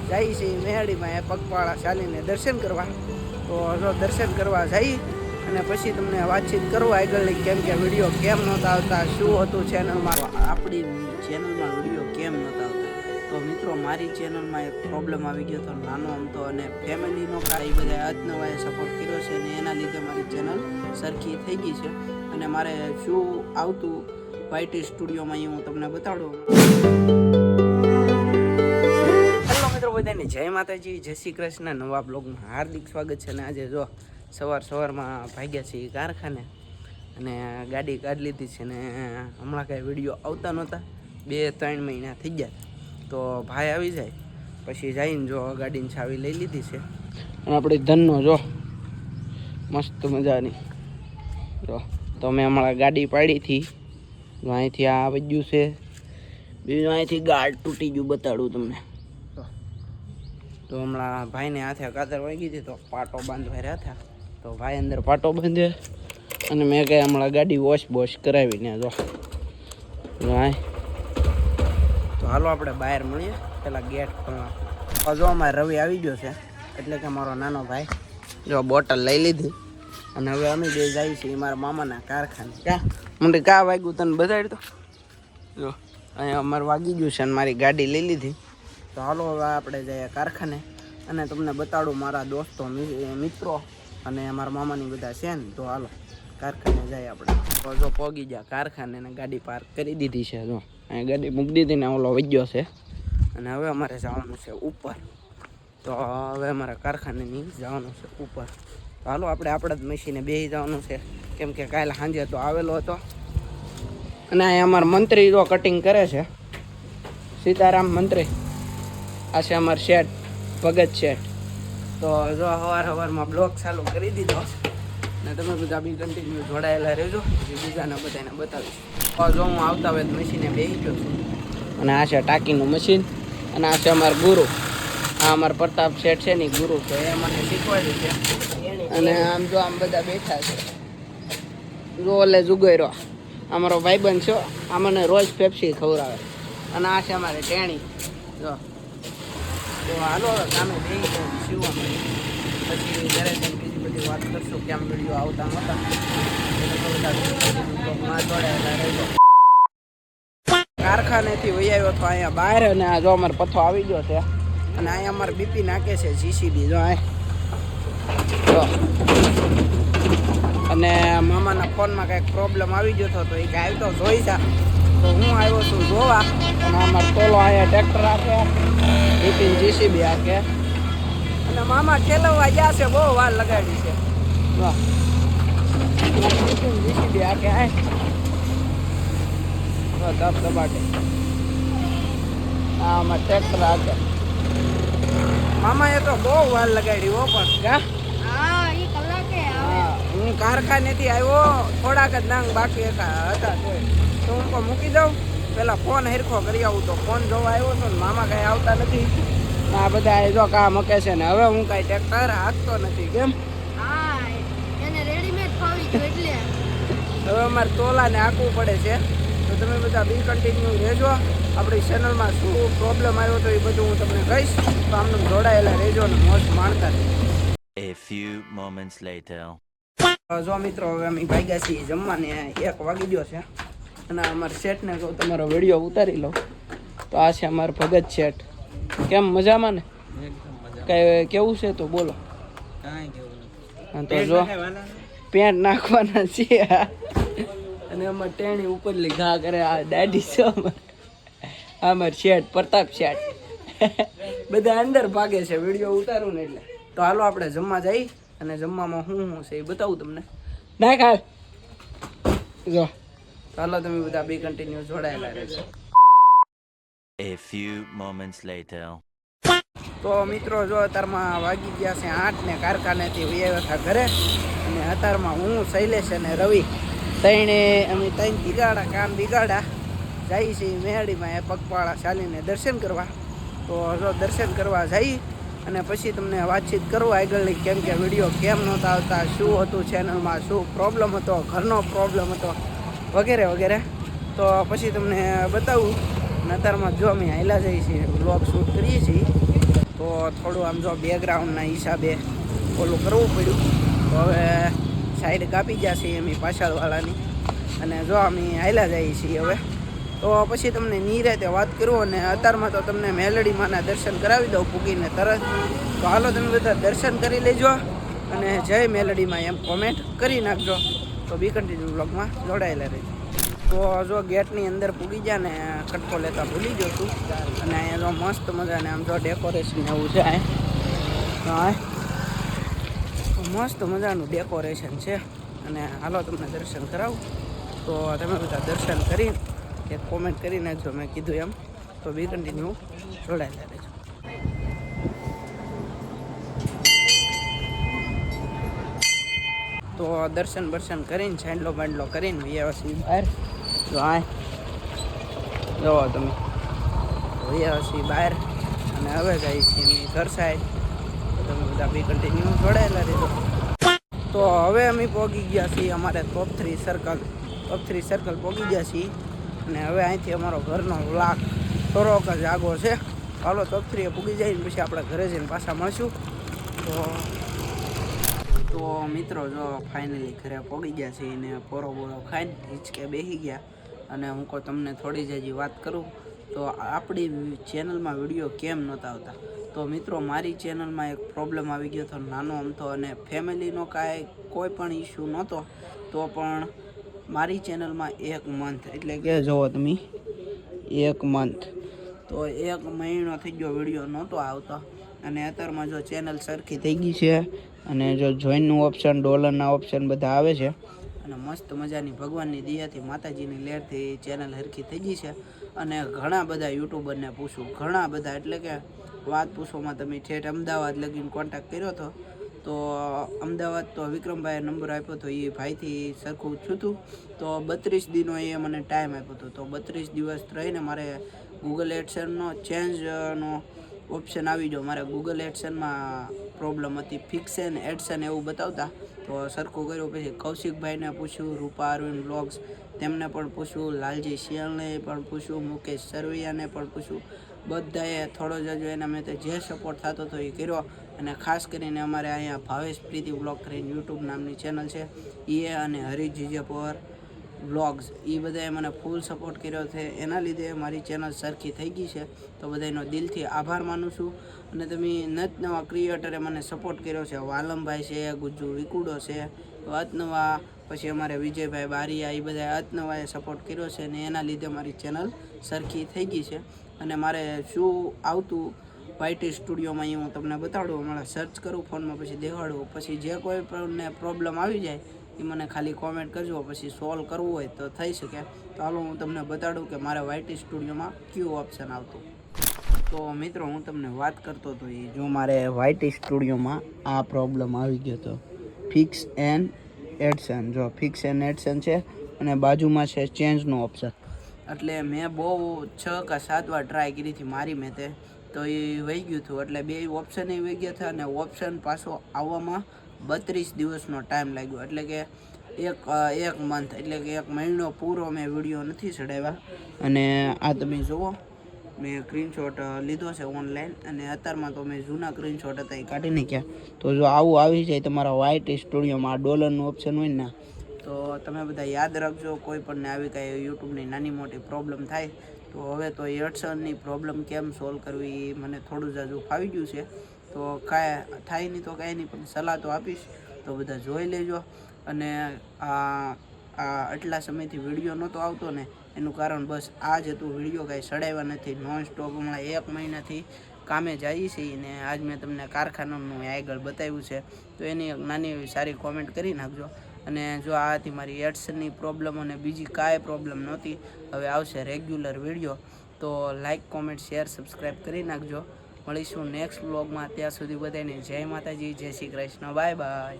જાય છે મેહાડીમાં પગપાળા ચાલીને દર્શન કરવા. તો જો દર્શન કરવા જઈ અને પછી તમને વાતચીત કરવા આગળની, કેમ કે વિડીયો કેમ નહોતા આવતા, શું હતું ચેનલમાં, આપણી ચેનલમાં વિડીયો કેમ નહોતા આવતા. તો મિત્રો મારી ચેનલમાં એક પ્રોબ્લેમ આવી ગયો હતો નાનો અમતો, અને ફેમિલીનો કાંઈ એ બધા અજનવાએ સપોર્ટ કર્યો છે અને એના લીધે મારી ચેનલ સરખી થઈ ગઈ છે. અને મારે શું આવતું વાયટી સ્ટુડિયોમાં એ હું તમને બતાડું. હેલો મિત્રો, બધાને જય માતાજી, જય શ્રી કૃષ્ણ. નવા બ્લોગમાં હાર્દિક સ્વાગત છે. અને આજે જો સવારમાં ભાગ્યા છીએ કારખાને અને ગાડી કાઢી લીધી છે. ને હમણાં કાંઈ વિડીયો આવતા નહોતા, 2-3 મહિના થઈ ગયા. તો ભાઈ આવી જાય પછી જઈને જો ગાડીની ચાવી લઈ લીધી છે. અને આપણી ધનનો જો મસ્ત મજાની જો, તો મેં હમણાં ગાડી પાડી હતી. અહીંથી આ વધ્યું છે, બીજું અહીંથી ગાર્ડ તૂટી ગયું, બતાડું તમને. તો હમણાં ભાઈને હાથે કાતર વાગી હતી, તો પાટો બાંધવા રહ્યા હતા. તો ભાઈ અંદર પાટો બાંધે અને મેં કંઈ હમણાં ગાડી વોશ કરાવીને જો તો હાલો આપણે બહાર મળીએ. પેલા ગેટ ખોલવા જો અમારે રવિ આવી ગયો છે, એટલે કે મારો નાનો ભાઈ જો બોટલ લઈ લીધી. અને હવે અમે બે જઈએ છીએ મારા મામાના કારખાને. મને કાં વાગ્યું તને બતાવી તો જો અહીંયા અમારે વાગી ગયું છે અને મારી ગાડી લઈ લીધી. તો હાલો હવે આપણે જઈએ કારખાને અને તમને બતાડું મારા દોસ્તો મિત્રો અને મારા મામાની બધા છે ને. તો હાલો કારખાને જઈએ આપણે. તો જો પહોંચી ગયા કારખાને અને ગાડી પાર્ક કરી દીધી છે. જો અહીંયા ગાડી મૂકી દીધી ને ઓલો વજ્યો છે. અને હવે અમારે જવાનું છે ઉપર. તો હવે અમારા કારખાનેની જવાનું છે ઉપર. તો હાલો આપણે જ મશીને બેસી જવાનું છે, કેમ કે કાલે સાંજે તો આવેલો હતો. અને અહીંયા અમારા મંત્રી જો કટિંગ કરે છે, સીતારામ મંત્રી. આ છે અમાર શેઠ, ભગત શેઠ. તો જો સવારમાં બ્લોગ ચાલુ કરી દીધો ને તમે બધા બી કન્ટિન્યુ જોડાયેલા રહેજો, બીજાને બધાને બતાવીશ. તો જો હું આવતા હોય મશીને બેસી ગયો છું. અને આ છે ટાંકીનું મશીન. અને આ છે અમારા ગુરુ, આ અમારા પ્રતાપ શેઠ છે ને ગુરુ, તો એ મને શીખવાડ્યું છે. અને આમ જો આમ બધા બેઠા છે, જો ઓલે જુગોયરો અમારો ભાઈબંધ છો, આ મને રોજ પેપ્સી ખવડાવે. અને આ છે અમારે ટેણી જો. તો હાલો કામે બેસી જાય શીવવા મળે, પછી જ્યારે તમે બીજી બધી વાત કરશો કેમ વિડીયો આવતા નહોતા. કારખાનેથી વહી આવ્યો તો અહીંયા બહાર, અને આ જો અમારે પથ્થો આવી ગયો છે. અને અહીંયા અમારે બીપી નાખે છે જીસીબી જો જો. અને મામાના ફોનમાં કંઈક પ્રોબ્લેમ આવી ગયો હતો, તો એ કે આવી તો જોઈ જા. તો હું આવ્યો છું જોવા. અને અમારે તોલો અહીંયા ટ્રેક્ટર આપે, બીપીન જીસીબી આપે. અને મામા ઠેલવવા ગયા છે, બહુ વાર લગાડી છે. બીપીન જીસીબી આપે આય ધબ ધબાટે. હા અમારે ટ્રેક્ટર આપે. મામાએ તો બહુ વાર લગાડી હો. પણ કા હું કારખાનેથી આવ્યો, થોડાક જ નાંગ બાકી હતા. તો હું તો મૂકી દઉં, પેલા ફોન હરખો કરી આવું. તો ફોન જોવા આવ્યો હતો ને મામા કાંઈ આવતા નથી. આ બધા જો કા મૂકે છે ને. હવે હું કાંઈ ટ્રેક્ટર હાંકતો નથી. કેમ હવે અમારે તોલાને હાંકવું પડે છે. તો તમે બધા બી કન્ટિન્યુ રહેજો. આપણી ચેનલમાં શું પ્રોબ્લેમ આવ્યો તો એ બધું હું તમને કહીશ. તો આમને જોડાયેલા રહેજો અને મોજ માણતા રહેજો. A few moments later. જો મિત્રો હવે અમે ભાગ્યા છીએ જમવાને, 1 વાગી ગયો છે. અને અમારા શેઠને કહું તમારો વિડીયો ઉતારી લો. તો આ છે અમારા ભગત શેઠ. કેમ મજામાં ને? કઈ કેવું છે તો બોલો. તો જો પેન્ટ નાખવાના છે. અને અમારે ટેણી ઉપરલી ઘા કરે. આ દાઢી છે અમારે શેઠ, પ્રતાપ શેઠ. બધા અંદર ભાગે છે વિડીયો ઉતારું ને એટલે. તો હાલો આપણે જમવા જઈ અને જમવામાં શું છે એ બતાવું તમને. ના ખાય જો. ચાલો તમે બધા બી કન્ટિન્યુ જોડાયેલા રહેજો. A few moments later. તો મિત્રો જો અત્યારમાં વાગી ગયા છે 8 ને કારખાનેથી આવ્યા હતા ઘરે. અને અત્યારમાં હું શૈલેષ અને રવિ અમે 3 બિગાડા કામ બિગાડા જઈએ છીએ મેહાડીમાં પગપાળા ચાલીને દર્શન કરવા. તો જો દર્શન કરવા જઈ અને પછી તમને વાતચીત કરવા આગળની, કેમ કે વિડીયો કેમ નહોતા આવતા, શું હતું ચેનલમાં, શું પ્રોબ્લેમ હતો, ઘરનો પ્રોબ્લેમ હતો વગેરે વગેરે. તો પછી તમને બતાવું. અત્યારમાં જો અમે હાલ્યા જઈએ છીએ, બ્લોગ શૂટ કરીએ છીએ. તો થોડું આમ જો બેકગ્રાઉન્ડના હિસાબે ઓલું કરવું પડ્યું. તો હવે સાઈડ કાપી ગયા છીએ એમ પાછળવાળાની, અને જો અમે હાલ્યા જઈએ છીએ હવે. તો પછી તમને નિરાતે વાત કરું, અને અત્યારમાં તો તમને મેલડીમાંના દર્શન કરાવી દઉં પૂગીને તરત. તો હાલો તમે બધા દર્શન કરી લેજો, અને જય મેલડીમાં એમ કોમેન્ટ કરી નાખજો. તો બી કન્ટિન્યુ બ્લોગમાં જોડાયેલા રહેજો. તો જો ગેટની અંદર પૂગી ગયા ને કટકો લેતા ભૂલી ગયો છું. અને અહીંયા જો મસ્ત મજાને આમ જો ડેકોરેશન એવું છે. મસ્ત મજાનું ડેકોરેશન છે, અને હાલો તમને દર્શન કરાવું. તો તમે બધા દર્શન કરી એક કોમેન્ટ કરી નાખજો મેં કીધું એમ. તો બી કન્ટિન્યુ જોડાયેલા રહેજો. તો દર્શન બર્શન કરીને છાંડલો બાંડલો કરીને વ્યવસ્થિત બહાર જો જોવો તમે વ્યવસ્થિત બહાર, અને હવે જઈએ છીએ ઘર સાઈડ. તો તમે બધા બી કન્ટિન્યુ જોડાયેલા રહેજો. તો હવે અમે પહોંચી ગયા છીએ અમારે ટોપ 3 સર્કલ પહોંચી ગયા છીએ, અને હવે અહીંથી અમારો ઘરનો વ્લોગ થોડોક જ આગો છે. હાલો ટોપ 3 પૂગી જાય પછી આપણે ઘરે જઈને પાછા મળશું. તો મિત્રો જો ફાઇનલી ઘરે પહોંચી ગયા છીએ ને પોરો બોરો ખાઈને હિંચકે બેસી ગયા. અને હું કહું તમને થોડી જ હજી વાત કરું તો આપણી ચેનલમાં વિડીયો કેમ નહોતા આવતા. તો મિત્રો મારી ચેનલમાં એક પ્રોબ્લેમ આવી ગયો હતો નાનો અમથો, અને ફેમિલીનો કોઈ પણ ઇસ્યુ નહોતો. તો પણ મારી ચેનલમાં 1 મંથ એટલે કે જુઓ તમે 1 મંથ તો 1 મહિનો થઈ ગયો વિડીયો નહોતો આવતો. અને અત્યારમાં જો ચેનલ સરખી થઈ ગઈ છે, અને જો જોઈનનું ઓપ્શન ડોલરના ઓપ્શન બધા આવે છે, અને મસ્ત મજાની ભગવાનની દયાથી માતાજીની લહેરથી ચેનલ સરખી થઈ ગઈ છે. અને ઘણા બધા યુટ્યુબરને પૂછું, ઘણા બધા એટલે કે વાત પૂછોમાં તમે ઠેઠ અમદાવાદ લગીને કોન્ટેક્ટ કર્યો હતો. તો અમદાવાદ તો વિક્રમભાઈએ નંબર આપ્યો હતો, એ ભાઈથી સરખું થયું હતું. તો 32 દિનો એ મને ટાઈમ આપ્યો હતો. તો 32 દિવસ રહીને મારે ગૂગલ એડસનનો ચેન્જનો ઓપ્શન આવી ગયો. મારે ગૂગલ એડસનમાં પ્રોબ્લેમ હતી, ફિક્સન એડસન એવું બતાવતા. તો સરખું કર્યું, પછી કૌશિકભાઈને પૂછ્યું, રૂપા અરવિંદ બ્લોગ્સ તેમને પણ પૂછ્યું, લાલજી શિયાળને પણ પૂછ્યું, મુકેશ સરવૈયાને પણ પૂછ્યું. બધાએ થોડો જજો એના મેં જે સપોર્ટ થતો હતો એ કર્યો. અને ખાસ કરીને અમારે અહીંયા ભાવેશ પ્રીતિ બ્લોગ કરીને યુટ્યુબ નામની ચેનલ છે, એ અને હરી જીજેપર વ્લોગ્સ એ બધાએ મને ફૂલ સપોર્ટ કર્યો છે. એના લીધે મારી ચેનલ સરખી થઈ ગઈ છે. તો બધાનો દિલથી આભાર માનું છું. અને તમે નવા ક્રિએટરે મને સપોર્ટ કર્યો છે, વાલમભાઈ છે, ગુજ્જુ વિકુડો છે, અતનવા, પછી અમારે વિજયભાઈ બારિયા, એ બધાએ અતનવાએ સપોર્ટ કર્યો છે. અને એના લીધે મારી ચેનલ સરખી થઈ ગઈ છે. અને મારે શું આવતું વાયટી સ્ટુડિયોમાં એ હું તમને બતાડું, હમણાં સર્ચ કરું ફોનમાં, પછી દેખાડું. પછી જે કોઈ પણ પ્રોબ્લેમ આવી જાય એ મને ખાલી કોમેન્ટ કરજો, પછી સોલ્વ કરવું હોય તો થઈ શકે. તો હાલો હું તમને બતાડું કે મારે વાયટી સ્ટુડિયોમાં કયું ઓપ્શન આવતું. તો મિત્રો હું તમને વાત કરતો હતો એ જો મારે વાયટી સ્ટુડિયોમાં આ પ્રોબ્લેમ આવી ગયો હતો, ફિક્સ એન્ડ એડસન. જો ફિક્સ એન્ડ એડસન છે, અને બાજુમાં છે ચેન્જનો ઓપ્શન. એટલે મેં બહુ 6 કે 7 વાર ટ્રાય કરી હતી મારી મેં તે, તો એ વહી ગયું હતું. એટલે 2 ઓપ્શન એ વહી ગયા હતા, અને ઓપ્શન પાછો આવવામાં 32 દિવસનો ટાઈમ લાગ્યો. એટલે કે એક મંથ એટલે કે 1 મહિનો પૂરો મેં વિડીયો નથી ચડાવ્યા. અને આ તમે જુઓ મેં સ્ક્રીનશોટ લીધો છે ઓનલાઈન, અને અત્યારમાં તો મેં જૂના સ્ક્રીનશોટ હતા એ કાઢી નાખ્યા. તો જો આવું આવી જાય તમારા વાયટી સ્ટુડિયોમાં આ ડોલરનું ઓપ્શન હોય ને, તો તમે બધા યાદ રાખજો. કોઈ પણને આવી કાંઈ યુટ્યુબની નાની મોટી પ્રોબ્લેમ થાય તો હવે તો એડસનની પ્રોબ્લેમ કેમ સોલ્વ કરવી એ મને થોડું જ હજુ ફાવી ગયું છે. તો કાંઈ થાય નહીં તો કાંઈ નહીં, પણ સલાહ તો આપીશ. તો બધા જોઈ લેજો. અને આટલા સમયથી વિડીયો નહોતો આવતો ને એનું કારણ બસ આ જ હતું, વિડીયો કાંઈ ચડાવ્યા નથી. નોન સ્ટોપ હમણાં 1 મહિનાથી કામે જઈએ છીએ, ને આજ મેં તમને કારખાનાનું આગળ બતાવ્યું છે. તો એની એક નાની એવી સારી કોમેન્ટ કરી નાખજો. અને જો આ હતી મારી એડસનની પ્રોબ્લેમ, અને બીજી કાંઈ પ્રોબ્લેમ નહોતી. હવે આવશે રેગ્યુલર વિડીયો. તો લાઇક, કોમેન્ટ, શેર, સબસ્ક્રાઈબ કરી નાખજો. મળીશું નેક્સ્ટ વ્લોગમાં. ત્યાં સુધી બધાને જય માતાજી, જય શ્રી કૃષ્ણ, બાય બાય.